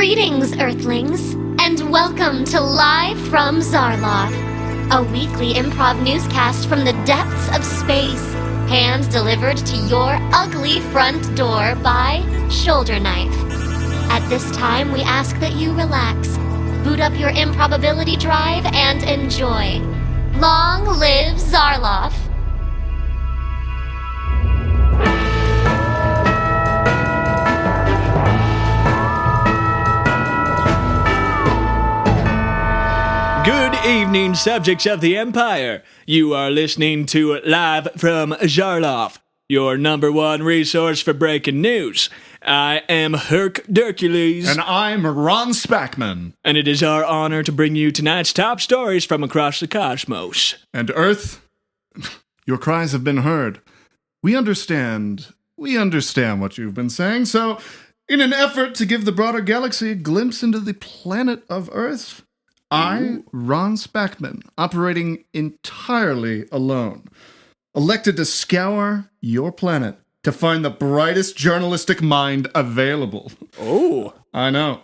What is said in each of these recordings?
Greetings, Earthlings, and welcome to Live from Zarloth, a weekly improv newscast from the depths of space, hand-delivered to your ugly front door by Shoulder Knife. At this time, we ask that you relax, boot up your improbability drive, and enjoy. Long live Zarloth! Good evening, subjects of the Empire. You are listening to Live from Zarloth, your number one resource for breaking news. I am Herc Dercules. And I'm Ron Spackman. And it is our honor to bring you tonight's top stories from across the cosmos. And Earth, your cries have been heard. We understand what you've been saying, so in an effort to give the broader galaxy a glimpse into the planet of Earth, I, Ron Spackman, operating entirely alone, elected to scour your planet to find the brightest journalistic mind available. Oh. I know.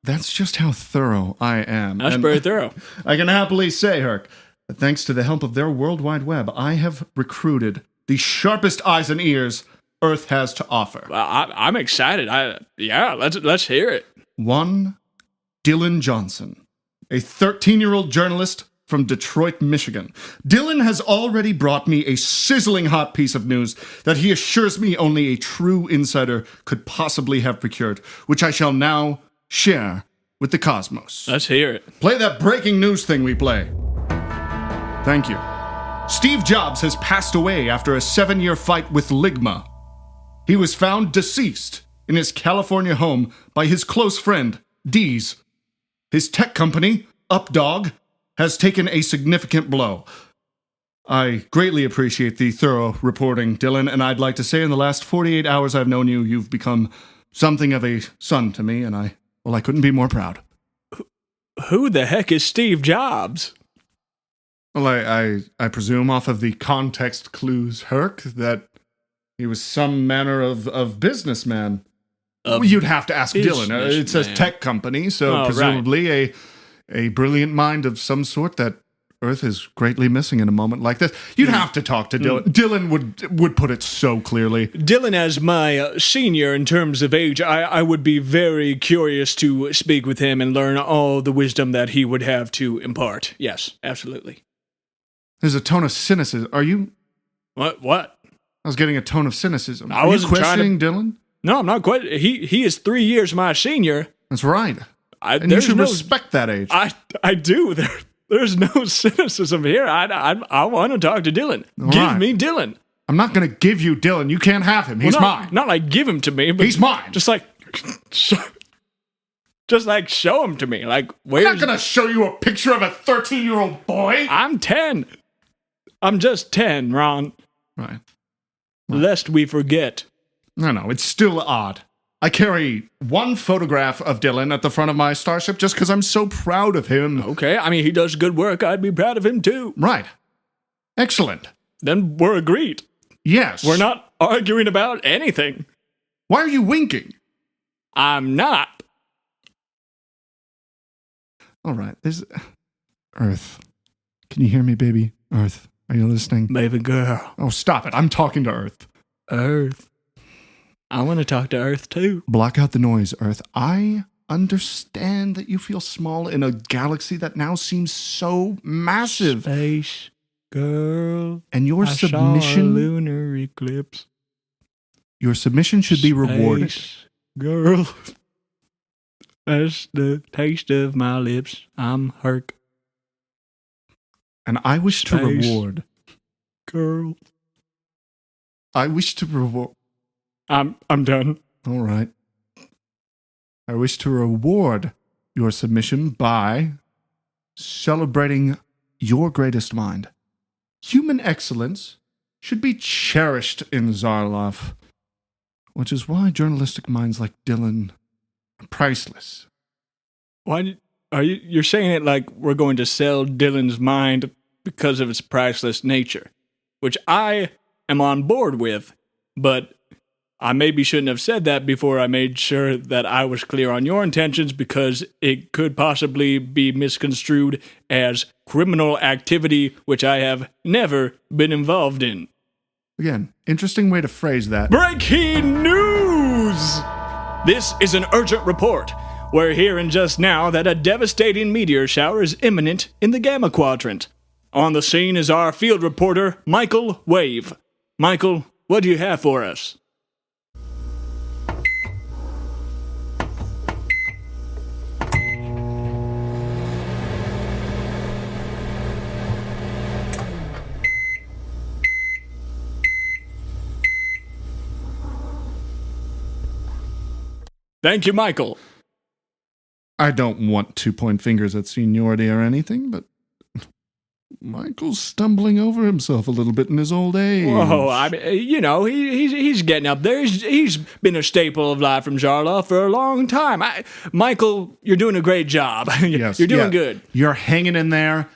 That's just how thorough I am. That's very thorough. I can happily say, Herc, that thanks to the help of their World Wide Web, I have recruited the sharpest eyes and ears Earth has to offer. Well, I'm excited. Let's hear it. One, Dylan Johnson, a 13-year-old journalist from Detroit, Michigan. Dylan has already brought me a sizzling hot piece of news that he assures me only a true insider could possibly have procured, which I shall now share with the cosmos. Let's hear it. Play that breaking news thing we play. Thank you. Steve Jobs has passed away after a 7-year fight with Ligma. He was found deceased in his California home by his close friend, Dees. His tech company, Updog, has taken a significant blow. I greatly appreciate the thorough reporting, Dylan, and I'd like to say in the last 48 hours I've known you, you've become something of a son to me, and I couldn't be more proud. Who the heck is Steve Jobs? Well, I presume off of the context clues, Herc, that he was some manner of businessman. You'd have to ask Dylan. It says tech company, so presumably a brilliant mind of some sort that Earth is greatly missing in a moment like this. You'd have to talk to Dylan. Dylan would put it so clearly. Dylan, as my senior in terms of age, I would be very curious to speak with him and learn all the wisdom that he would have to impart. Yes, absolutely. There's a tone of cynicism. Are you... What? I was getting a tone of cynicism. Are you questioning Dylan? No, I'm not quite. He is 3 years my senior. That's right. And you should respect that age. I do. There's no cynicism here. I want to talk to Dylan. Give me Dylan. I'm not going to give you Dylan. You can't have him. He's mine. Not like give him to me, but he's mine. Just like show him to me. Like, I'm not going to show you a picture of a 13-year-old boy. I'm 10. I'm just 10, Ron. Right. Lest we forget. No, it's still odd. I carry one photograph of Dylan at the front of my starship just because I'm so proud of him. Okay, I mean, he does good work. I'd be proud of him, too. Right. Excellent. Then we're agreed. Yes. We're not arguing about anything. Why are you winking? I'm not. All right, there's... Earth. Can you hear me, baby? Earth, are you listening? Baby girl. Oh, stop it. I'm talking to Earth. Earth. I want to talk to Earth, too. Block out the noise, Earth. I understand that you feel small in a galaxy that now seems so massive. Space girl. And your submission... saw a lunar eclipse. Your submission should be rewarded. Space girl. That's the taste of my lips. I'm Herc. And I wish to reward... Girl. I wish to reward... I'm done. All right. I wish to reward your submission by celebrating your greatest mind. Human excellence should be cherished in Zarloth, which is why journalistic minds like Dylan are priceless. Why are you're saying it like we're going to sell Dylan's mind because of its priceless nature, which I am on board with, but I maybe shouldn't have said that before I made sure that I was clear on your intentions, because it could possibly be misconstrued as criminal activity, which I have never been involved in. Again, interesting way to phrase that. Breaking news! This is an urgent report. We're hearing just now that a devastating meteor shower is imminent in the Gamma Quadrant. On the scene is our field reporter, Michael Wave. Michael, what do you have for us? Thank you, Michael. I don't want to point fingers at seniority or anything, but Michael's stumbling over himself a little bit in his old age. Whoa, I mean, he's getting up there. He's been a staple of Live from Jarlath for a long time. Michael, you're doing a great job. Yes, you're doing good. You're hanging in there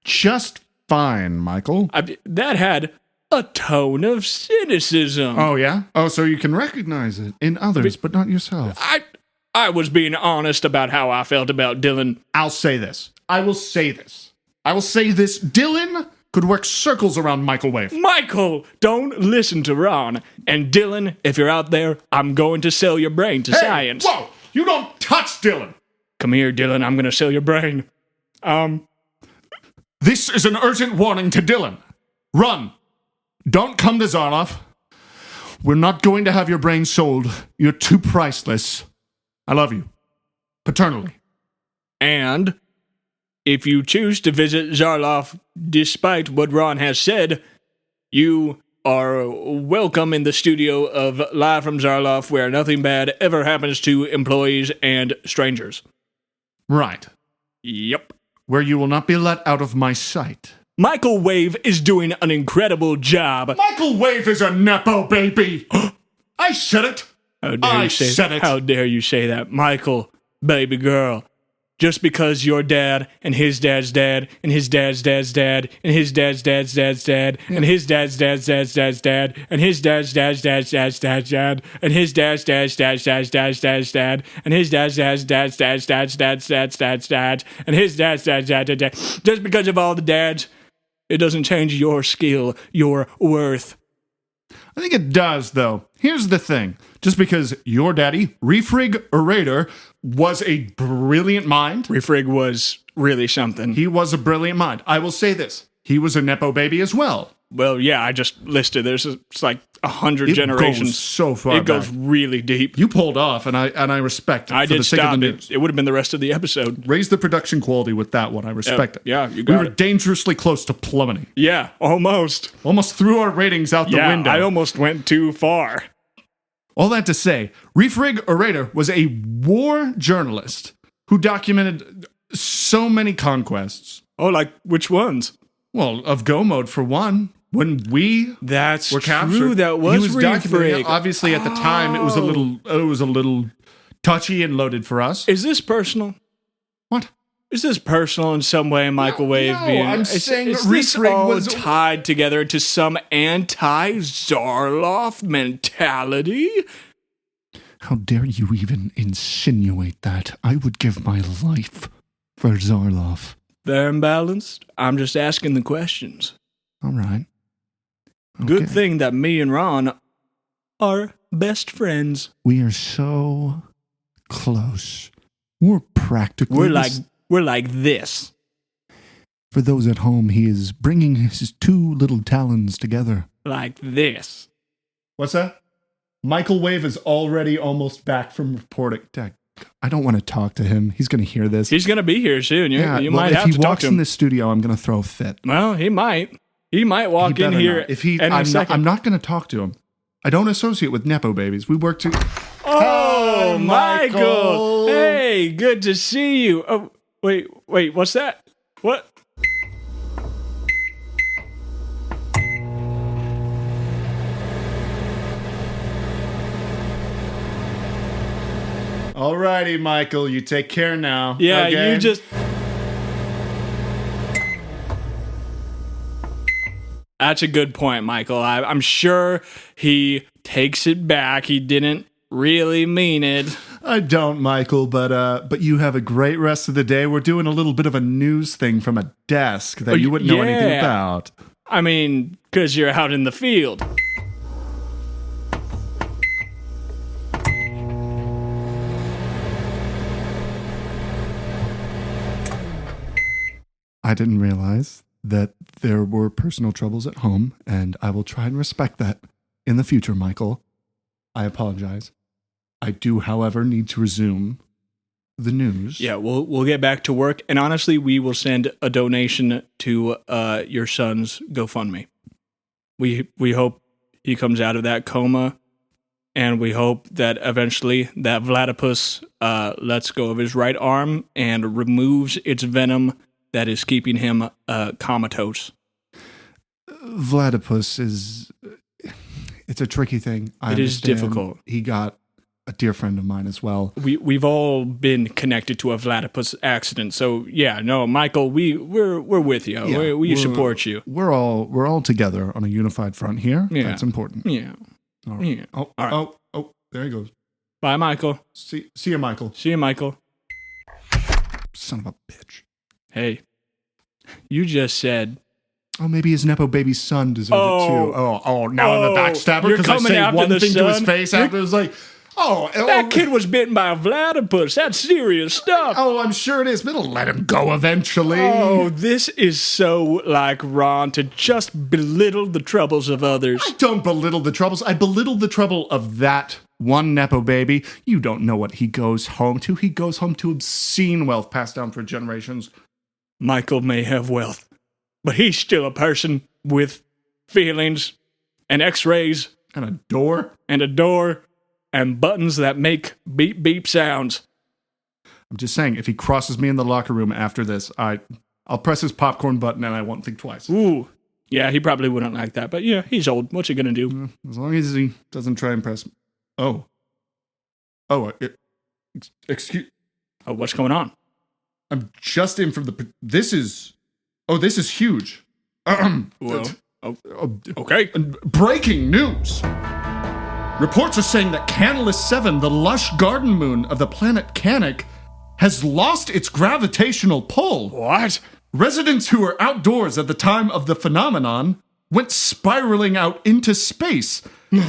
just fine, Michael. That had a tone of cynicism. Oh, yeah? Oh, so you can recognize it in others, but not yourself. I was being honest about how I felt about Dylan. I'll say this. I will say this. Dylan could work circles around Michael Wave. Michael, don't listen to Ron. And Dylan, if you're out there, I'm going to sell your brain to science. Whoa! You don't touch Dylan! Come here, Dylan. I'm going to sell your brain. This is an urgent warning to Dylan. Run. Don't come to Zarloff. We're not going to have your brain sold. You're too priceless. I love you. Paternally. And if you choose to visit Zarloff, despite what Ron has said, you are welcome in the studio of Live from Zarloff, where nothing bad ever happens to employees and strangers. Right. Yep. Where you will not be let out of my sight. Michael Wave is doing an incredible job. Michael Wave is a Nepo baby. I said it. How dare you say that, Michael, baby girl? Just because your dad and his dad's dad and his dad's dad's dad and his dad's dad's dad's dad and his dad's dad's dad's dad's dad and his dad's dad's dad's dad's dad's dad and his dad's dad's dad's dad's dad's dad's dad and his dad's dad's dad's dad's dad's dad's dad's dad's dad and his dad's dad's dad's dad. Just because of all the dads, it doesn't change your skill, your worth. I think it does, though. Here's the thing. Just because your daddy, Refrig Orator, was a brilliant mind. Refrig was really something. He was a brilliant mind. I will say this. He was a Nepo baby as well. Well, yeah, I just listed. It's like 100 generations. It goes so far It goes really deep. You pulled off, and I respect it. I did stop it. It would have been the rest of the episode. Raise the production quality with that one. I respect it. Yeah, you got it. We were dangerously close to plummeting. Yeah, almost. Almost threw our ratings out the window. I almost went too far. All that to say, Refrig Orator was a war journalist who documented so many conquests. Oh, like which ones? Well, of Go Mode for one. When we That's were captured, true. That was he was documenting it. Refrig. Obviously, at the time, it was a little touchy and loaded for us. Is this personal? What? Is this personal in some way, Michael Wave? I'm saying is that this Refrig all was tied together to some anti-Zarloff mentality? How dare you even insinuate that? I would give my life for Zarloff. Fair and balanced. I'm just asking the questions. All right. Okay. Good thing that me and Ron are best friends. We are so close. We're practically... We're like this. For those at home, he is bringing his two little talons together. Like this. What's that? Michael Wave is already almost back from reporting. I don't want to talk to him. He's going to hear this. He's going to be here soon. You might have to talk to him. If he walks in this studio, I'm going to throw a fit. Well, he might. He might walk in here. I'm not going to talk to him. I don't associate with Nepo babies. We work to... Oh, Michael! Hey, good to see you. Oh, wait, what's that? What? Alrighty, Michael, you take care now. Yeah, okay? you just... That's a good point, Michael. I'm sure he takes it back. He didn't really mean it. I don't, Michael, but you have a great rest of the day. We're doing a little bit of a news thing from a desk that you wouldn't know anything about. I mean, because you're out in the field. I didn't realize that there were personal troubles at home, and I will try and respect that in the future, Michael. I apologize. I do, however, need to resume the news. Yeah, we'll get back to work, and honestly, we will send a donation to your son's GoFundMe. We hope he comes out of that coma, and we hope that eventually that Vladipus lets go of his right arm and removes its venom that is keeping him comatose. Vladipus it's a tricky thing. It is difficult. He got a dear friend of mine as well. We've all been connected to a Vladipus accident, so yeah, no, Michael, we're with you. Yeah, we support you. We're all together on a unified front here. Yeah. That's important. Yeah. All right. Yeah. Oh, all right. Oh, there he goes. Bye, Michael. See you, Michael. See you, Michael. Son of a bitch. Hey, you just said. Oh, maybe his Nepo baby's son deserves it too. Now I'm a backstabber you're because I coming say after one the thing to his son? face after it's like, That kid was bitten by a Vladipus. That's serious stuff. Oh, I'm sure it is, but it'll let him go eventually. Oh, this is so like Ron to just belittle the troubles of others. I don't belittle the troubles. I belittle the trouble of that one Nepo baby. You don't know what he goes home to. He goes home to obscene wealth passed down for generations. Michael may have wealth, but he's still a person with feelings and x-rays And a door. And buttons that make beep beep sounds. I'm just saying, if he crosses me in the locker room after this, I'll press his popcorn button and I won't think twice. Ooh. Yeah, he probably wouldn't like that, but yeah, he's old. What's he gonna do? As long as he doesn't try and press me. Excuse. Oh, what's going on? I'm just in from the. This is huge. Well, okay. Breaking news. Reports are saying that Canalys 7, the lush garden moon of the planet Canik, has lost its gravitational pull. What? Residents who were outdoors at the time of the phenomenon went spiraling out into space,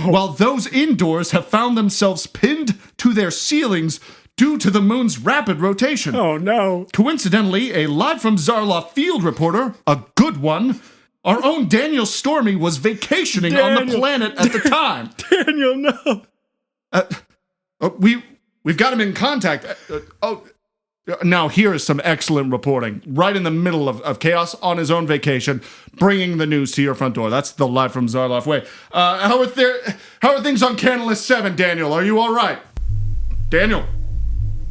while those indoors have found themselves pinned to their ceilings due to the moon's rapid rotation. Oh, no. Coincidentally, a live from Zarloff field reporter, a good one, our own Daniel Stormy, was vacationing on the planet at the time. Daniel, no. We've got him in contact. Now here is some excellent reporting. Right in the middle of chaos on his own vacation, bringing the news to your front door. That's the live from Zarloff way. How are things on Canalys 7, Daniel? Are you all right? Daniel?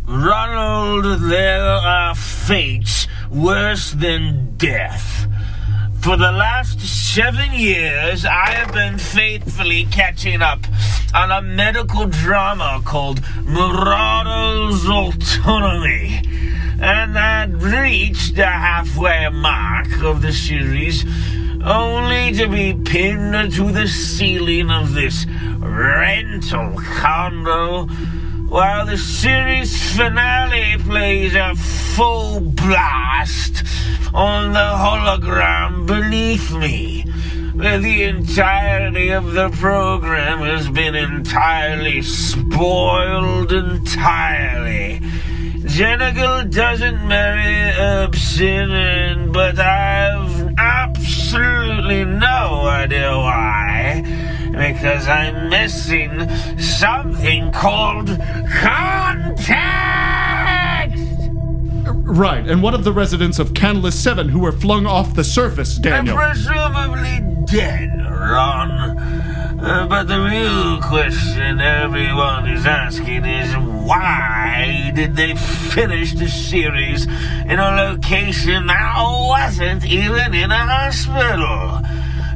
Ronald, there are fates worse than death. For the last 7 years, I have been faithfully catching up on a medical drama called Marauders Autonomy, and had reached the halfway mark of the series, only to be pinned to the ceiling of this rental condo while the series finale plays a full blast on the hologram beneath me. The entirety of the program has been entirely spoiled entirely. Jenigal doesn't marry Obsidian, but I've absolutely no idea why. Because I'm missing something called context! Right, and what of the residents of Canalys 7 who were flung off the surface, Daniel? Presumably dead, Ron. But the real question everyone is asking is why did they finish the series in a location that wasn't even in a hospital?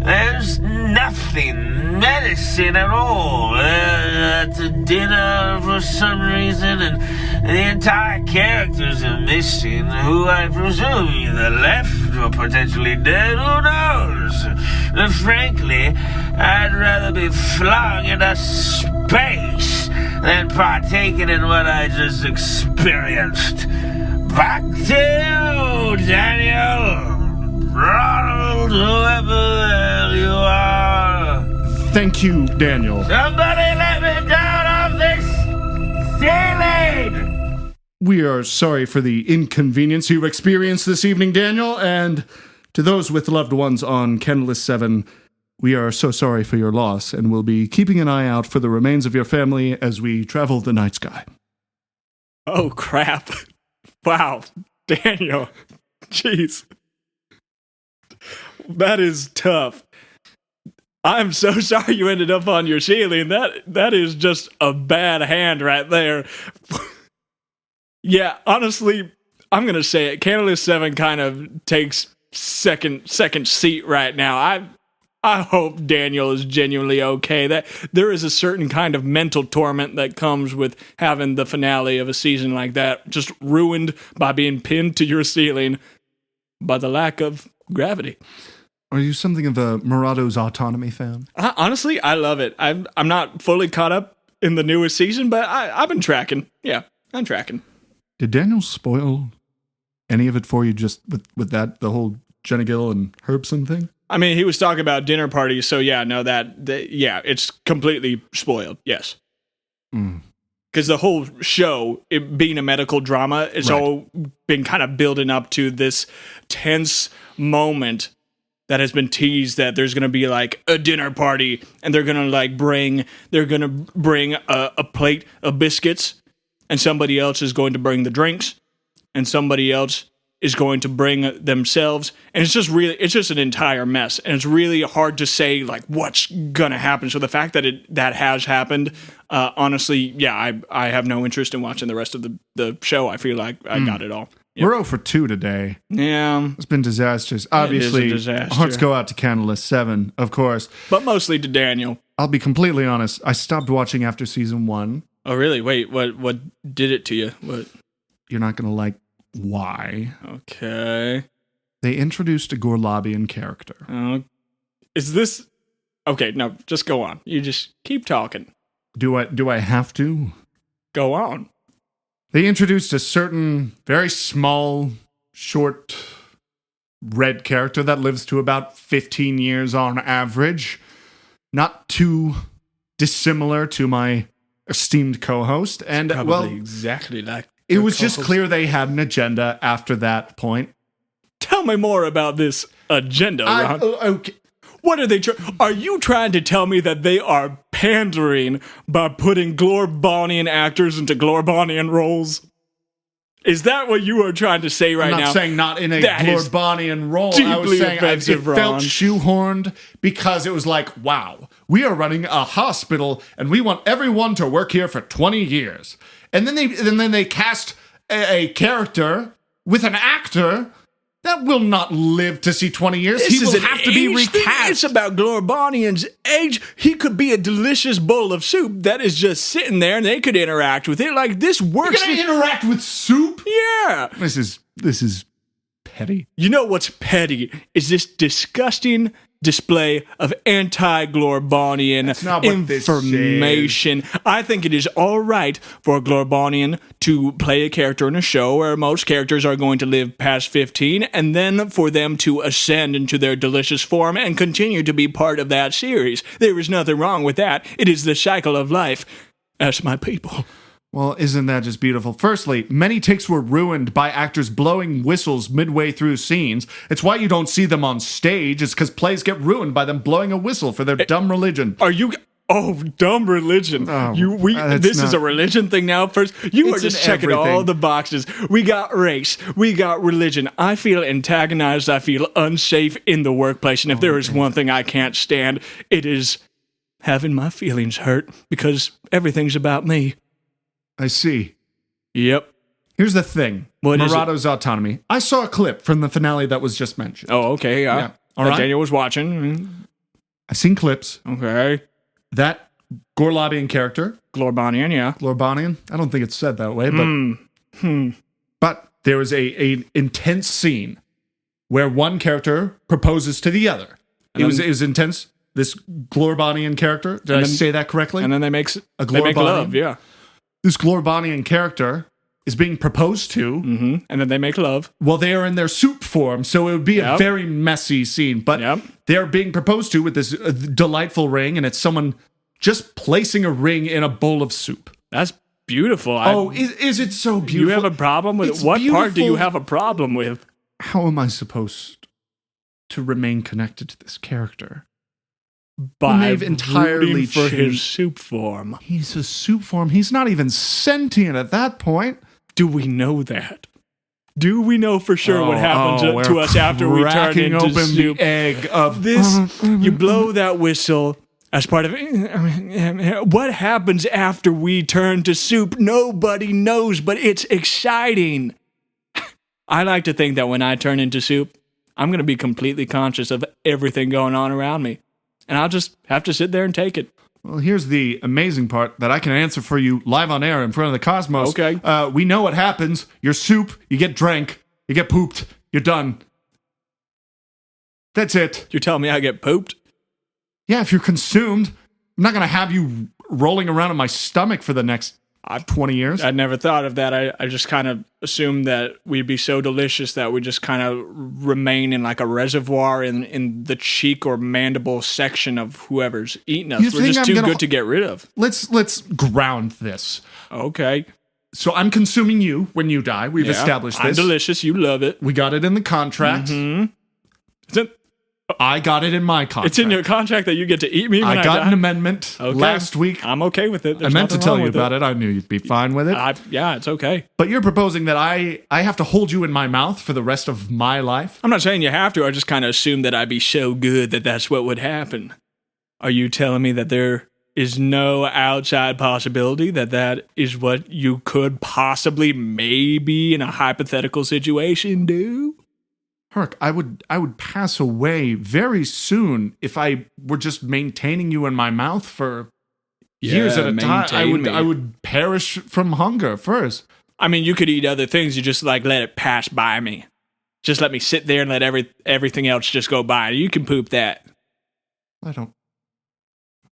There's nothing medicine at all at the dinner for some reason, and the entire characters are missing, who I presume either left or potentially dead, who knows? Frankly, I'd rather be flung into space than partaking in what I just experienced. Back to you, Daniel. Ronald, whoever the hell you are. Thank you, Daniel. Somebody let me down off this ceiling! We are sorry for the inconvenience you experienced this evening, Daniel, and to those with loved ones on E07, we are so sorry for your loss, and we'll be keeping an eye out for the remains of your family as we travel the night sky. Oh, crap. Wow. Daniel. Jeez. That is tough. I'm so sorry you ended up on your ceiling. That is just a bad hand right there. Yeah, honestly, I'm going to say it. E07 kind of takes second seat right now. I hope Daniel is genuinely okay. That there is a certain kind of mental torment that comes with having the finale of a season like that just ruined by being pinned to your ceiling by the lack of gravity. Are you something of a Murado's Autonomy fan? Honestly, I love it. I'm not fully caught up in the newest season, but I've been tracking. Yeah, I'm tracking. Did Daniel spoil any of it for you just with that, the whole Jenna Gill and Herbson thing? I mean, he was talking about dinner parties, so yeah, no, yeah, it's completely spoiled, yes. Because the whole show, it being a medical drama, it's all been kind of building up to this tense moment that has been teased that there's going to be like a dinner party, and they're going to bring a plate of biscuits, and somebody else is going to bring the drinks, and somebody else is going to bring themselves, and it's just an entire mess, and it's really hard to say like what's gonna happen. So the fact that that has happened, honestly, yeah, I have no interest in watching the rest of the show. I feel like I got it all. Yep. We're 0 for 2 today. Yeah, it's been disastrous. Obviously, it is a disaster. Hearts go out to E07, of course, but mostly to Daniel. I'll be completely honest. I stopped watching after season 1. Oh, really? Wait, what did it to you? What? You're not gonna like why. Okay. They introduced a Gorlabian character. Is this... Okay, no, just go on. You just keep talking. Do I have to? Go on. They introduced a certain very small, short, red character that lives to about 15 years on average. Not too dissimilar to my esteemed co-host. And, probably exactly like... It was just clear they had an agenda after that point. Tell me more about this agenda, Ron. Okay. What are they Are you trying to tell me that they are pandering by putting Glorbonian actors into Glorbonian roles? Is that what you are trying to say right now? I'm not saying not in a Glorbonian role. I was saying it felt shoehorned because it was like, wow, we are running a hospital and we want everyone to work here for 20 years. And then they cast a character with an actor that will not live to see 20 years. He will have to be recast. It's about Glorbonian's age. He could be a delicious bowl of soup that is just sitting there, and they could interact with it. Like, this works. You're gonna interact with soup? Yeah. This is petty. You know what's petty is this disgusting display of anti-Glorbonian information. I think it is all right for a Glorbonian to play a character in a show where most characters are going to live past 15, and then for them to ascend into their delicious form and continue to be part of that series. There is nothing wrong with that. It is the cycle of life. That's my people. Well, isn't that just beautiful? Firstly, many takes were ruined by actors blowing whistles midway through scenes. It's why you don't see them on stage. It's because plays get ruined by them blowing a whistle for their dumb religion. Are you... Oh, dumb religion. This is a religion thing now. First, you are just checking all the boxes. We got race. We got religion. I feel antagonized. I feel unsafe in the workplace. And if there is one thing I can't stand, it is having my feelings hurt because everything's about me. I see. Yep. Here's the thing. Murado's Autonomy. I saw a clip from the finale that was just mentioned. Oh, okay. Yeah. All right. Daniel was watching. I've seen clips. Okay. That Gorlabian character. Glorbonian, yeah. Glorbonian? I don't think it's said that way, but... But there was a intense scene where one character proposes to the other. It was intense. This Glorbonian character. Did I say that correctly? And then they make love, yeah. This Glorbonian character is being proposed to. Mm-hmm. And then they make love. Well, they are in their soup form, so it would be a very messy scene. But they are being proposed to with this delightful ring, and it's someone just placing a ring in a bowl of soup. That's beautiful. Is it so beautiful? You have a problem with it? What part do you have a problem with? How am I supposed to remain connected to this character? They've entirely for changed his soup form. He's a soup form. He's not even sentient at that point. Do we know that? Do we know for sure what happens to us after we turn into open soup? The egg of this. You blow that whistle as part of what happens after we turn to soup. Nobody knows, but it's exciting. I like to think that when I turn into soup, I'm going to be completely conscious of everything going on around me. And I'll just have to sit there and take it. Well, here's the amazing part that I can answer for you live on air in front of the cosmos. Okay. We know what happens. You're soup, you get drank, you get pooped, you're done. That's it. You're telling me I get pooped? Yeah, if you're consumed, I'm not going to have you rolling around in my stomach for the next 20 years. I never thought of that. I just kind of assumed that we'd be so delicious that we just kind of remain in like a reservoir in the cheek or mandible section of whoever's eating us. We're just too good to get rid of. Let's ground this. Okay. So I'm consuming you when you die. We've established this. I'm delicious. You love it. We got it in the contract. Mm-hmm. I got it in my contract. It's in your contract that you get to eat me when I die? got an amendment last week. I'm okay with it. I meant to tell you about it. I knew you'd be fine with it. Yeah, it's okay. But you're proposing that I have to hold you in my mouth for the rest of my life? I'm not saying you have to. I just kind of assumed that I'd be so good that that's what would happen. Are you telling me that there is no outside possibility that is what you could possibly, maybe in a hypothetical situation, do? Herc, I would pass away very soon if I were just maintaining you in my mouth for years at a time. I would perish from hunger first. I mean, you could eat other things. You just like let it pass by me. Just let me sit there and let everything else just go by. You can poop that.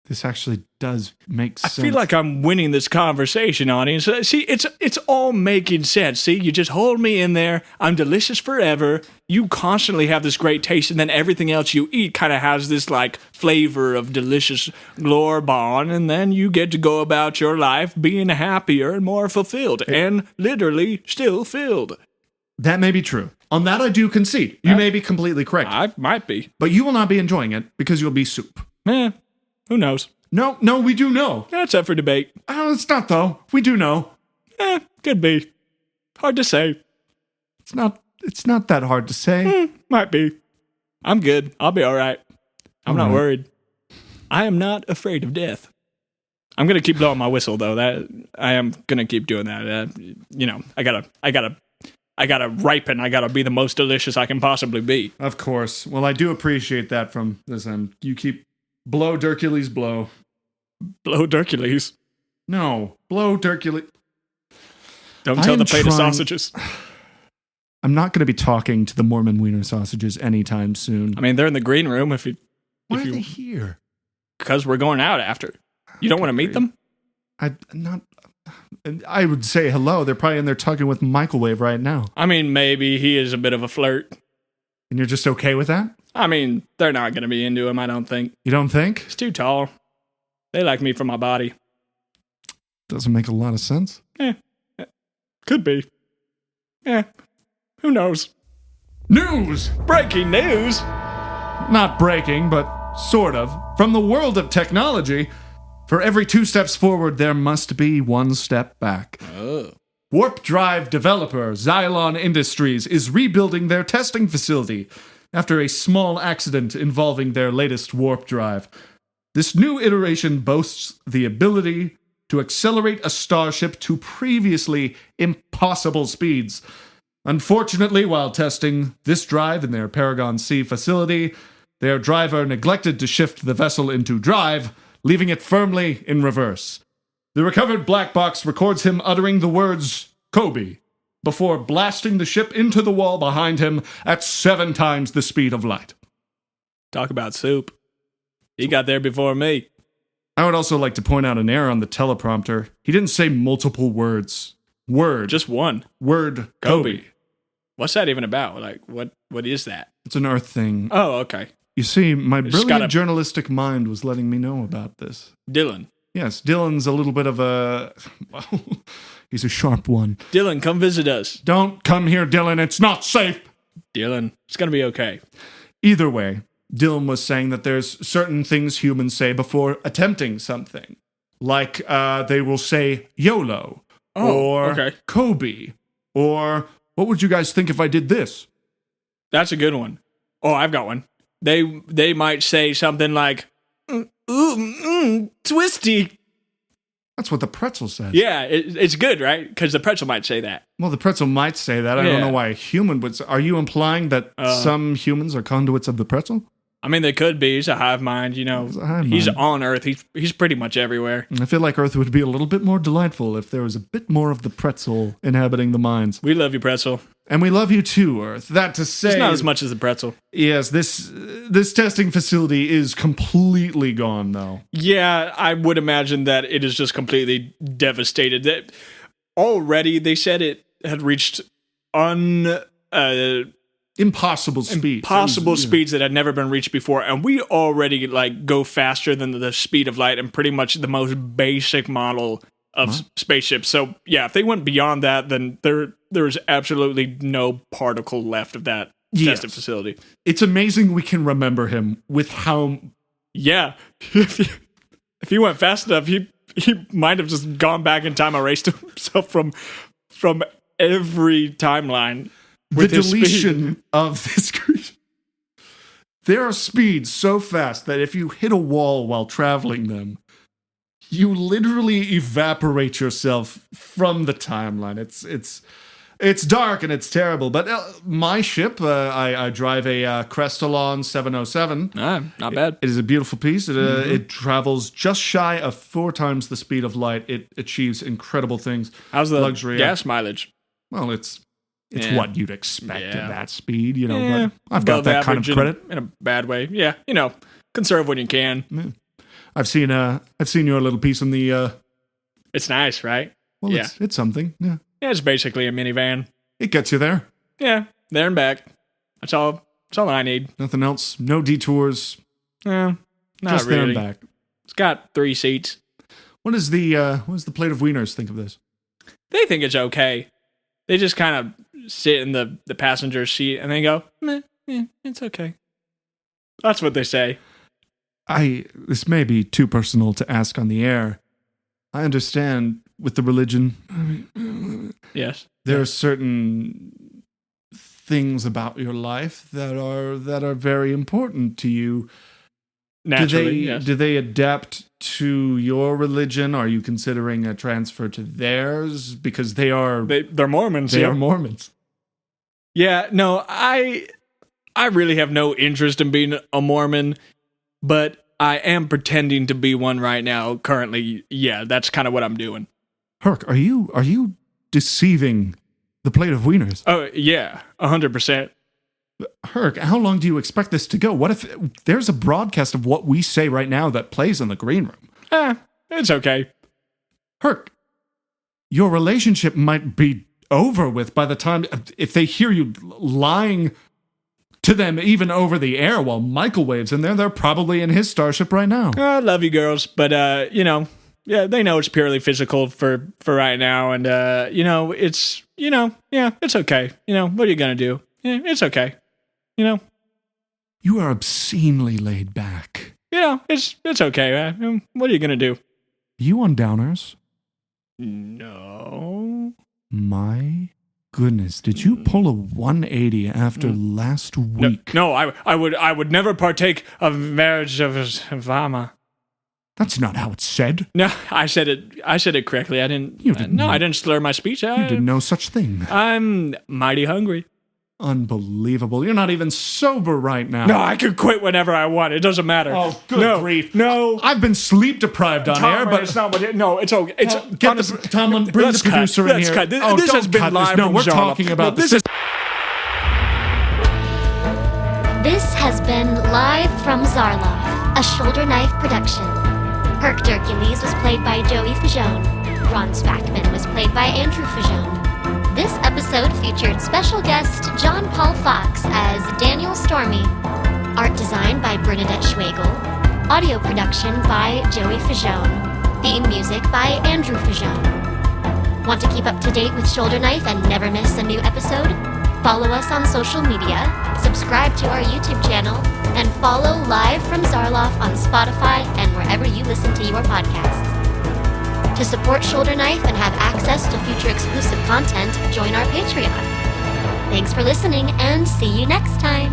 This actually does make sense. I feel like I'm winning this conversation, audience. See, it's all making sense. See, you just hold me in there. I'm delicious forever. You constantly have this great taste, and then everything else you eat kind of has this like flavor of delicious Glorbon, and then you get to go about your life being happier and more fulfilled, and literally still filled. That may be true. On that, I do concede. You may be completely correct. I might be. But you will not be enjoying it because you'll be soup. Who knows? No, we do know. That's up for debate. Oh, it's not, though. We do know. Could be. Hard to say. It's not that hard to say. Might be. I'm good. I'll be all right. I'm not worried. I am not afraid of death. I'm going to keep blowing my whistle, though. That I am going to keep doing that. I gotta ripen. I gotta be the most delicious I can possibly be. Of course. Well, I do appreciate that from this end. You keep blow Dercules blow. Blow Dercules? No, blow Dercules. Don't tell the plate of sausages. I'm not going to be talking to the Mormon wiener sausages anytime soon. I mean, they're in the green room. Why are they here? Because we're going out after. You don't want to meet them? I would say hello. They're probably in there tugging with microwave right now. I mean, maybe he is a bit of a flirt. And you're just okay with that? I mean, they're not going to be into him, I don't think. You don't think? He's too tall. They like me for my body. Doesn't make a lot of sense. Could be. Who knows? News! Breaking news! Not breaking, but sort of. From the world of technology, for every 2 steps forward, there must be 1 step back. Oh. Warp drive developer Xylon Industries is rebuilding their testing facility after a small accident involving their latest warp drive. This new iteration boasts the ability to accelerate a starship to previously impossible speeds. Unfortunately, while testing this drive in their Paragon C facility, their driver neglected to shift the vessel into drive, leaving it firmly in reverse. The recovered black box records him uttering the words, Kobe, before blasting the ship into the wall behind him at 7 times the speed of light. Talk about soup. He got there before me. I would also like to point out an error on the teleprompter. He didn't say multiple words. Word. Just one. Word. Kobe. What's that even about? Like, what is that? It's an Earth thing. Oh, okay. You see, my Just brilliant journalistic mind was letting me know about this. Dylan. Yes, Dylan's a little bit of a... Well, he's a sharp one. Dylan, come visit us. Don't come here, Dylan. It's not safe. Dylan, it's going to be okay. Either way, Dylan was saying that there's certain things humans say before attempting something. Like, they will say YOLO. Or okay. Kobe. Or, what would you guys think if I did this? That's a good one. Oh, I've got one. They might say something like, twisty. That's what the pretzel says. Yeah, it's good, right? Because the pretzel might say that. Well, the pretzel might say that. I don't know why a human would say. Are you implying that some humans are conduits of the pretzel? I mean, they could be. He's a hive mind, you know. He's on Earth. He's pretty much everywhere. I feel like Earth would be a little bit more delightful if there was a bit more of the pretzel inhabiting the minds. We love you, pretzel. And we love you too, Earth. That to say... It's not as much as the pretzel. Yes, this testing facility is completely gone, though. Yeah, I would imagine that it is just completely devastated. That already, they said it had reached impossible speeds. Impossible speeds that had never been reached before. And we already go faster than the speed of light and pretty much the most basic model of spaceships. So yeah, if they went beyond that, then there's absolutely no particle left of that testing facility. It's amazing we can remember him with how... Yeah. If he went fast enough, he might have just gone back in time, erased himself from every timeline. The deletion of this creature. There are speeds so fast that if you hit a wall while traveling them, you literally evaporate yourself from the timeline. It's dark and it's terrible. But my ship, I drive a Crestalon 707. Not bad. It is a beautiful piece. It travels just shy of 4 times the speed of light. It achieves incredible things. How's the luxury gas mileage? Well, it's what you'd expect at that speed, you know. But I've got that kind of credit in a bad way. Yeah, conserve when you can. Yeah. I've seen your little piece in the. It's nice, right? Well, it's something. Yeah. Yeah, it's basically a minivan. It gets you there. Yeah, there and back. That's all I need. Nothing else. No detours. Not just really. There and back. It's got 3 seats. What does the plate of wieners think of this? They think it's okay. They just kind of sit in the passenger seat and they go, meh, it's okay. That's what they say. This may be too personal to ask on the air. I understand with the religion. Yes. There are certain things about your life that are very important to you. Naturally, yes. Do they adapt to your religion? Are you considering a transfer to theirs? Because they're Mormons. They are Mormons. Yeah, no, I really have no interest in being a Mormon, but I am pretending to be one right now. Currently, yeah, that's kind of what I'm doing. Herc, are you deceiving the plate of wieners? Oh, yeah, 100%. Herc, how long do you expect this to go? What if there's a broadcast of what we say right now that plays in the green room? It's okay. Herc, your relationship might be over with by the time, if they hear you lying to them even over the air while Michael waves in there, they're probably in his starship right now. I love you girls, but, yeah, they know it's purely physical for right now, and, it's, it's okay. What are you gonna do? Yeah, it's okay. You are obscenely laid back. It's okay. What are you gonna do? You on downers? No. My goodness, did you pull a 180 after last week? No, I would never partake of marriage of Vama. That's not how it's said. No, I said it correctly. I didn't. I didn't slur my speech. You did no such thing. I'm mighty hungry. Unbelievable. You're not even sober right now. No, I can quit whenever I want. It doesn't matter. Oh, good grief. No. I've been sleep deprived on air, but it's not what no, it's okay. It's Tomlin, bring the producer in here. Cut. This has been live. No, we're talking about this. This has been Live from Zarloff, a Shoulder Knife production. Herc Dercules was played by Joey Faggion. Ron Spackman was played by Andrew Faggion. This episode featured special guest John Paul Fox as Daniel Stormy. Art design by Bernadette Schwegel. Audio production by Joey Faggion. Theme music by Andrew Faggion. Want to keep up to date with Shoulder Knife and never miss a new episode? Follow us on social media, subscribe to our YouTube channel, and follow Live from Zarloff on Spotify and wherever you listen to your podcasts. To support Shoulder Knife and have access to future exclusive content, join our Patreon. Thanks for listening, and see you next time.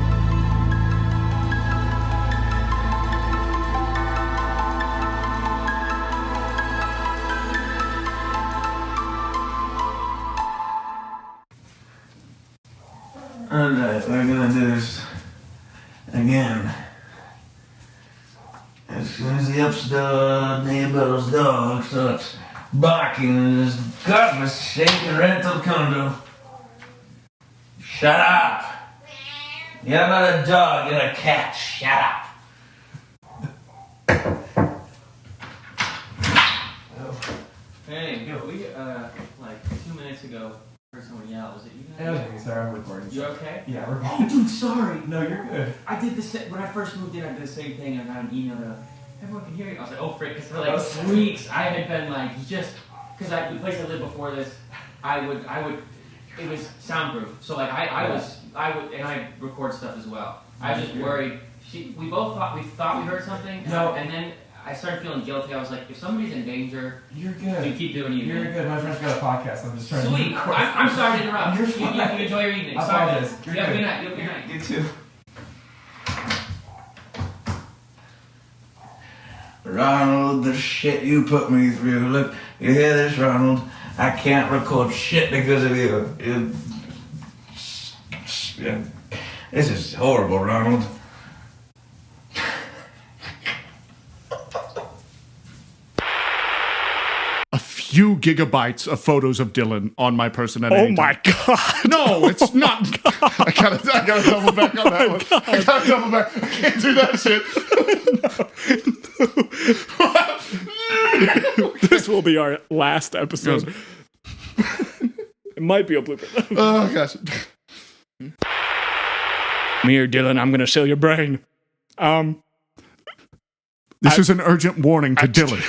Alright, we're gonna do this again. As soon as the upstairs neighbor's dog starts barking in his godless shaking rental condo. Shut up! You're not a dog, you're a cat. Shut up! Hey, we, like 2 minutes ago, heard someone yell. Was it you guys? Okay, sorry, I'm recording. You okay? Yeah, we're Oh, dude, sorry. No, you're good. I did the same, when I first moved in, I did the same thing. I got an email that everyone can hear you. I was like, oh, frick, because for like weeks, I had been like, just, because the place I lived before this, I would, it was soundproof. So like, I would, and I record stuff as well. I was just worried. We both thought we heard something. No. And then I started feeling guilty. I was like, if somebody's in danger, You're good. you keep doing you. You're good. My friend's got a podcast. I'm just trying Sweet. to record. I'm sorry to interrupt. You're You fine. enjoy your evening. I Sorry. apologize. You You're have a good. good night. You have a good night. You too. Ronald, the shit you put me through. Look, you hear this, Ronald? I can't record shit because of you. This is horrible, Ronald. A few gigabytes of photos of Dylan on my person at any time. God. No, it's not. I gotta double back on that one. I gotta double back. I can't do that shit. This will be our last episode. It might be a blooper. Oh, gosh. Come here, Dylan. I'm going to sell your brain. This is an urgent warning to Dylan.